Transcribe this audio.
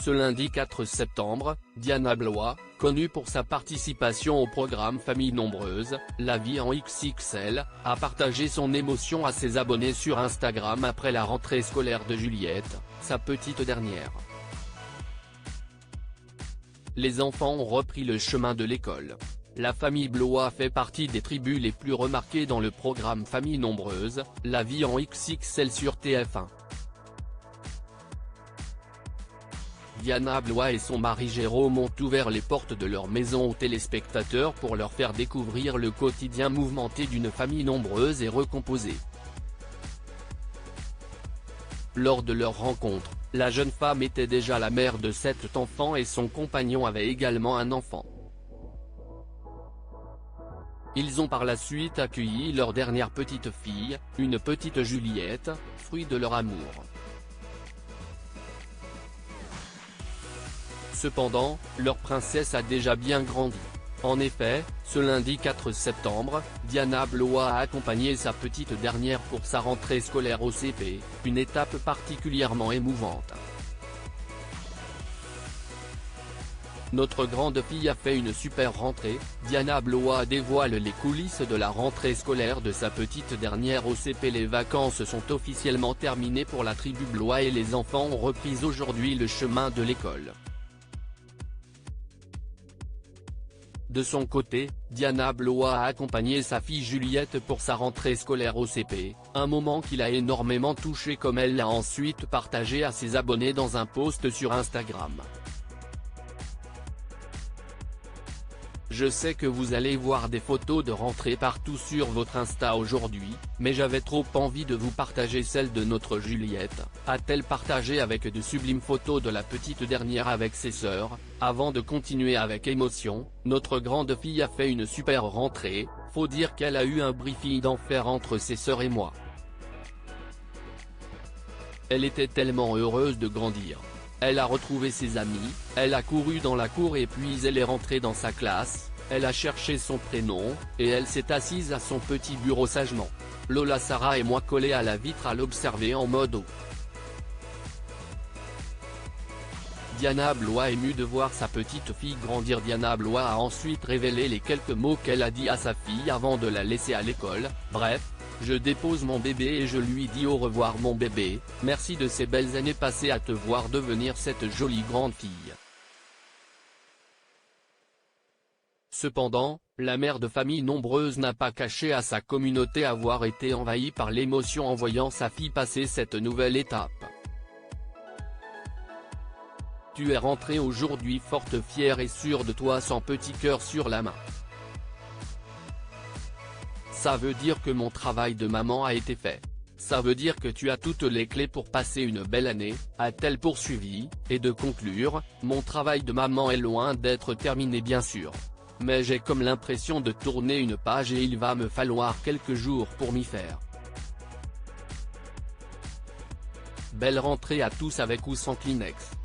Ce lundi 4 septembre, Diana Blois, connue pour sa participation au programme Famille Nombreuse, La Vie en XXL, a partagé son émotion à ses abonnés sur Instagram après la rentrée scolaire de Juliette, sa petite dernière. Les enfants ont repris le chemin de l'école. La famille Blois fait partie des tribus les plus remarquées dans le programme Famille Nombreuse, La Vie en XXL sur TF1. Diana Blois et son mari Jérôme ont ouvert les portes de leur maison aux téléspectateurs pour leur faire découvrir le quotidien mouvementé d'une famille nombreuse et recomposée. Lors de leur rencontre, la jeune femme était déjà la mère de 7 enfants et son compagnon avait également un enfant. Ils ont par la suite accueilli leur dernière petite fille, une petite Juliette, fruit de leur amour. Cependant, leur princesse a déjà bien grandi. En effet, ce lundi 4 septembre, Diana Blois a accompagné sa petite dernière pour sa rentrée scolaire au CP, une étape particulièrement émouvante. Notre grande fille a fait une super rentrée, Diana Blois dévoile les coulisses de la rentrée scolaire de sa petite dernière au CP. Les vacances sont officiellement terminées pour la tribu Blois et les enfants ont repris aujourd'hui le chemin de l'école. De son côté, Diana Blois a accompagné sa fille Juliette pour sa rentrée scolaire au CP, un moment qui l'a énormément touchée comme elle l'a ensuite partagé à ses abonnés dans un post sur Instagram. Je sais que vous allez voir des photos de rentrée partout sur votre Insta aujourd'hui, mais j'avais trop envie de vous partager celle de notre Juliette, a-t-elle partagé avec de sublimes photos de la petite dernière avec ses sœurs. Avant de continuer avec émotion, notre grande fille a fait une super rentrée, faut dire qu'elle a eu un briefing d'enfer entre ses sœurs et moi. Elle était tellement heureuse de grandir. Elle a retrouvé ses amis, elle a couru dans la cour et puis elle est rentrée dans sa classe, elle a cherché son prénom, et elle s'est assise à son petit bureau sagement. Lola, Sarah et moi collés à la vitre à l'observer en mode oh. Diana Blois émue de voir sa petite fille grandir. Diana Blois a ensuite révélé les quelques mots qu'elle a dit à sa fille avant de la laisser à l'école. Bref, je dépose mon bébé et je lui dis au revoir mon bébé, merci de ces belles années passées à te voir devenir cette jolie grande fille. Cependant, la mère de famille nombreuse n'a pas caché à sa communauté avoir été envahie par l'émotion en voyant sa fille passer cette nouvelle étape. Tu es rentrée aujourd'hui forte, fière et sûre de toi, sans petit cœur sur la main. Ça veut dire que mon travail de maman a été fait. Ça veut dire que tu as toutes les clés pour passer une belle année, a-t-elle poursuivi, et de conclure, mon travail de maman est loin d'être terminé bien sûr. Mais j'ai comme l'impression de tourner une page et il va me falloir quelques jours pour m'y faire. Belle rentrée à tous avec ou sans Kleenex.